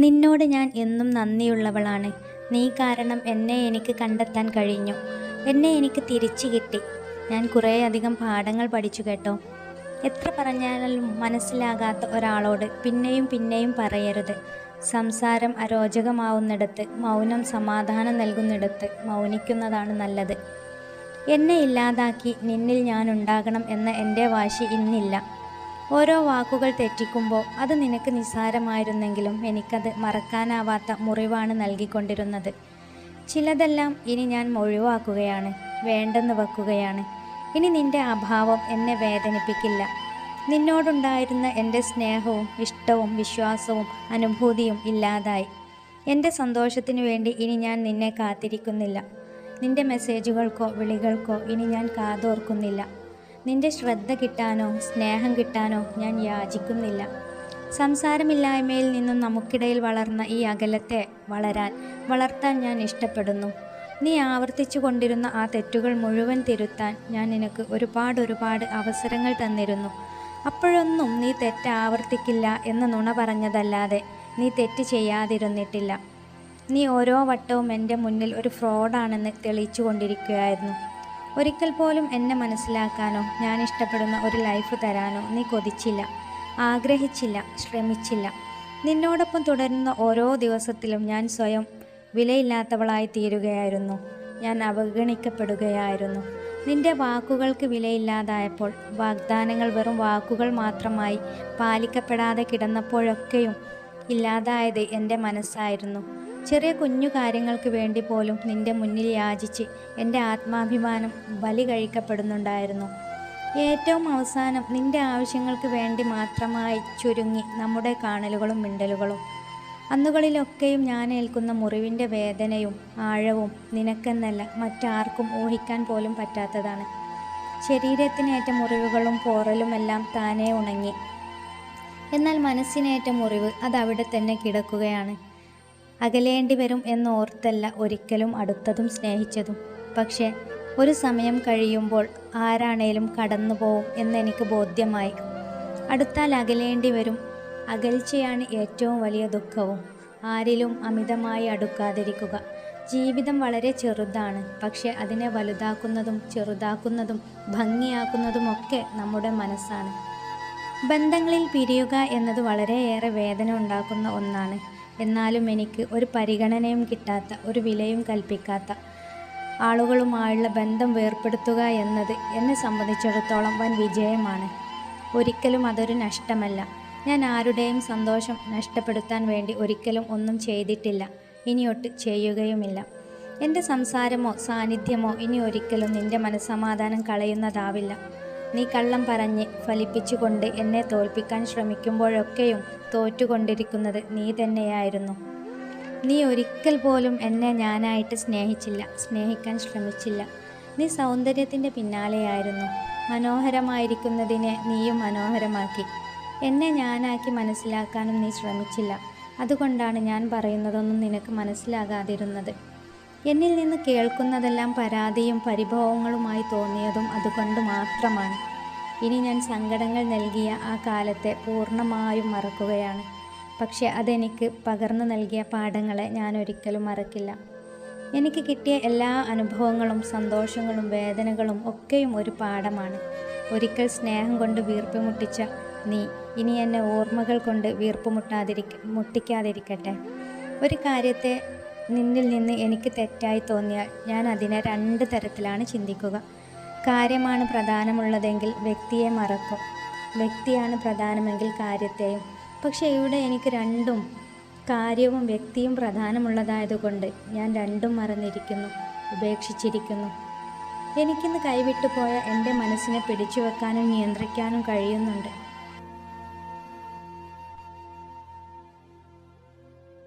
നിന്നോട് ഞാൻ എന്നും നന്ദിയുള്ളവളാണ്. നീ കാരണം എന്നെ എനിക്ക് കണ്ടെത്താൻ കഴിഞ്ഞു. എന്നെ എനിക്ക് തിരിച്ചു കിട്ടി. ഞാൻ കുറേയധികം പാഠങ്ങൾ പഠിച്ചു കേട്ടോ. എത്ര പറഞ്ഞാലും മനസ്സിലാകാത്ത ഒരാളോട് പിന്നെയും പിന്നെയും പറയരുത്. സംസാരം അരോചകമാവുന്നിടത്ത്, മൗനം സമാധാനം നൽകുന്നിടത്ത് മൗനിക്കുന്നതാണ് നല്ലത്. എന്നെ ഇല്ലാതാക്കി നിന്നിൽ ഞാനുണ്ടാകണം എന്ന എൻ്റെ വാശി ഇന്നില്ല. ഓരോ വാക്കുകൾ തെറ്റിക്കുമ്പോൾ അത് നിനക്ക് നിസ്സാരമായിരുന്നെങ്കിലും എനിക്കത് മറക്കാനാവാത്ത മുറിവാണ് നൽകിക്കൊണ്ടിരുന്നത്. ചിലതെല്ലാം ഇനി ഞാൻ ഒഴിവാക്കുകയാണ്, വേണ്ടെന്ന് വെക്കുകയാണ്. ഇനി നിന്റെ അഭാവം എന്നെ വേദനിപ്പിക്കില്ല. നിന്നോടുണ്ടായിരുന്ന എൻ്റെ സ്നേഹവും ഇഷ്ടവും വിശ്വാസവും അനുഭൂതിയും ഇല്ലാതായി. എൻ്റെ സന്തോഷത്തിനു വേണ്ടി ഇനി ഞാൻ നിന്നെ കാത്തിരിക്കുന്നില്ല. നിന്റെ മെസ്സേജുകൾക്കോ വിളികൾക്കോ ഇനി ഞാൻ കാതോർക്കുന്നില്ല. നിന്റെ ശ്രദ്ധ കിട്ടാനോ സ്നേഹം കിട്ടാനോ ഞാൻ യാചിക്കുന്നില്ല. സംസാരമില്ലായ്മയിൽ നിന്നും നമുക്കിടയിൽ വളർന്ന ഈ അകലത്തെ വളർത്താൻ ഞാൻ ഇഷ്ടപ്പെടുന്നു. നീ ആവർത്തിച്ചു കൊണ്ടിരുന്ന ആ തെറ്റുകൾ മുഴുവൻ തിരുത്താൻ ഞാൻ നിനക്ക് ഒരുപാട് അവസരങ്ങൾ തന്നിരുന്നു. അപ്പോഴൊന്നും നീ തെറ്റ് ആവർത്തിക്കില്ല എന്ന നുണ പറഞ്ഞതല്ലാതെ നീ തെറ്റ് ചെയ്യാതിരുന്നിട്ടില്ല. നീ ഓരോ വട്ടവും എൻ്റെ മുന്നിൽ ഒരു ഫ്രോഡാണെന്ന് തെളിയിച്ചു കൊണ്ടിരിക്കുകയായിരുന്നു. ഒരിക്കൽ പോലും എന്നെ മനസ്സിലാക്കാനോ ഞാൻ ഇഷ്ടപ്പെടുന്ന ഒരു ലൈഫ് തരാനോ നീ കൊതിച്ചില്ല, ആഗ്രഹിച്ചില്ല, ശ്രമിച്ചില്ല. നിന്നോടൊപ്പം തുടരുന്ന ഓരോ ദിവസത്തിലും ഞാൻ സ്വയം വിലയില്ലാത്തവളായി തീരുകയായിരുന്നു. ഞാൻ അവഗണിക്കപ്പെടുകയായിരുന്നു. നിന്റെ വാക്കുകൾക്ക് വിലയില്ലാതായപ്പോൾ, വാഗ്ദാനങ്ങൾ വെറും വാക്കുകൾ മാത്രമായി പാലിക്കപ്പെടാതെ കിടന്നപ്പോഴൊക്കെയും ഇല്ലാതായത് എൻ്റെ മനസ്സായിരുന്നു. ചെറിയ കുഞ്ഞു കാര്യങ്ങൾക്ക് വേണ്ടി പോലും നിന്റെ മുന്നിൽ യാചിച്ച് എൻ്റെ ആത്മാഭിമാനം ബലി കഴിക്കപ്പെടുന്നുണ്ടായിരുന്നു. ഏറ്റവും അവസാനം നിന്റെ ആവശ്യങ്ങൾക്ക് വേണ്ടി മാത്രമായി ചുരുങ്ങി നമ്മുടെ കാണലുകളും മിണ്ടലുകളും. അന്നുകളിലൊക്കെയും ഞാൻ ഏൽക്കുന്ന മുറിവിൻ്റെ വേദനയും ആഴവും നിനക്കെന്നല്ല മറ്റാർക്കും ഊഹിക്കാൻ പോലും പറ്റാത്തതാണ്. ശരീരത്തിനേറ്റ മുറിവുകളും പോറലുമെല്ലാം താനേ ഉണങ്ങി. എന്നാൽ മനസ്സിനേറ്റ മുറിവ് അതവിടെ തന്നെ കിടക്കുകയാണ്. അകലേണ്ടി വരും എന്നോർത്തല്ല ഒരിക്കലും അടുത്തതും സ്നേഹിച്ചതും. പക്ഷേ ഒരു സമയം കഴിയുമ്പോൾ ആരാണേലും കടന്നു പോവും എന്നെനിക്ക് ബോധ്യമായി. അടുത്താൽ അകലേണ്ടി വരും. അകൽച്ചയാണ് ഏറ്റവും വലിയ ദുഃഖവും. ആരിലും അമിതമായി അടുക്കാതിരിക്കുക. ജീവിതം വളരെ ചെറുതാണ്, പക്ഷെ അതിനെ വലുതാക്കുന്നതും ചെറുതാക്കുന്നതും ഭംഗിയാക്കുന്നതുമൊക്കെ നമ്മുടെ മനസ്സാണ്. ബന്ധങ്ങളിൽ പിരിയുക എന്നത് വളരെയേറെ വേദന ഉണ്ടാക്കുന്ന ഒന്നാണ്. എന്നാലും എനിക്ക് ഒരു പരിഗണനയും കിട്ടാത്ത, ഒരു വിലയും കൽപ്പിക്കാത്ത ആളുകളുമായുള്ള ബന്ധം വേർപെടുത്തുക എന്നത് എന്നെ സംബന്ധിച്ചിടത്തോളം വൻ വിജയമാണ്. ഒരിക്കലും അതൊരു നഷ്ടമല്ല. ഞാൻ ആരുടെയും സന്തോഷം നഷ്ടപ്പെടുത്താൻ വേണ്ടി ഒരിക്കലും ഒന്നും ചെയ്തിട്ടില്ല, ഇനിയൊട്ട് ചെയ്യുകയുമില്ല. എൻ്റെ സംസാരമോ സാന്നിധ്യമോ ഇനി ഒരിക്കലും നിൻ്റെ മനസ്സമാധാനം കളയുന്നതാവില്ല. നീ കള്ളം പറഞ്ഞ് ഫലിപ്പിച്ചുകൊണ്ട് എന്നെ തോൽപ്പിക്കാൻ ശ്രമിക്കുമ്പോഴൊക്കെയും തോറ്റുകൊണ്ടിരിക്കുന്നത് നീ തന്നെയായിരുന്നു. നീ ഒരിക്കൽ പോലും എന്നെ ഞാനായിട്ട് സ്നേഹിച്ചില്ല, സ്നേഹിക്കാൻ ശ്രമിച്ചില്ല. നീ സൗന്ദര്യത്തിൻ്റെ പിന്നാലെയായിരുന്നു. മനോഹരമായിരിക്കുന്നതിനെ നീയും മനോഹരമാക്കി. എന്നെ ഞാനാക്കി മനസ്സിലാക്കാനും നീ ശ്രമിച്ചില്ല. അതുകൊണ്ടാണ് ഞാൻ പറയുന്നതൊന്നും നിനക്ക് മനസ്സിലാകാതിരുന്നത്. എന്നിൽ നിന്ന് കേൾക്കുന്നതെല്ലാം പരാതിയും പരിഭവങ്ങളുമായി തോന്നിയതും അതുകൊണ്ട് മാത്രമാണ്. ഇനി ഞാൻ സങ്കടങ്ങൾ നൽകിയ ആ കാലത്തെ പൂർണ്ണമായും മറക്കുകയാണ്. പക്ഷെ അതെനിക്ക് പകർന്നു നൽകിയ പാഠങ്ങളെ ഞാൻ ഒരിക്കലും മറക്കില്ല. എനിക്ക് കിട്ടിയ എല്ലാ അനുഭവങ്ങളും സന്തോഷങ്ങളും വേദനകളും ഒക്കെയും ഒരു പാഠമാണ്. ഒരിക്കൽ സ്നേഹം കൊണ്ട് വീർപ്പ് മുട്ടിച്ച നീ ഇനി എന്നെ ഓർമ്മകൾ കൊണ്ട് വീർപ്പ് മുട്ടിക്കാതിരിക്കട്ടെ. ഒരു കാര്യത്തെ നിന്നിൽ നിന്ന് എനിക്ക് തെറ്റായി തോന്നിയാൽ ഞാൻ അതിനെ 2 തരത്തിലാണ് ചിന്തിക്കുക. കാര്യമാണ് പ്രധാനമുള്ളതെങ്കിൽ വ്യക്തിയെ മറക്കും, വ്യക്തിയാണ് പ്രധാനമെങ്കിൽ കാര്യത്തെയും. പക്ഷേ ഇവിടെ എനിക്ക് രണ്ടും, കാര്യവും വ്യക്തിയും പ്രധാനമുള്ളതായതുകൊണ്ട് ഞാൻ രണ്ടും മറന്നിരിക്കുന്നു, ഉപേക്ഷിച്ചിരിക്കുന്നു. എനിക്കിന്ന് കൈവിട്ടുപോയ എൻ്റെ മനസ്സിനെ പിടിച്ചു വെക്കാനും നിയന്ത്രിക്കാനും കഴിയുന്നുണ്ട്.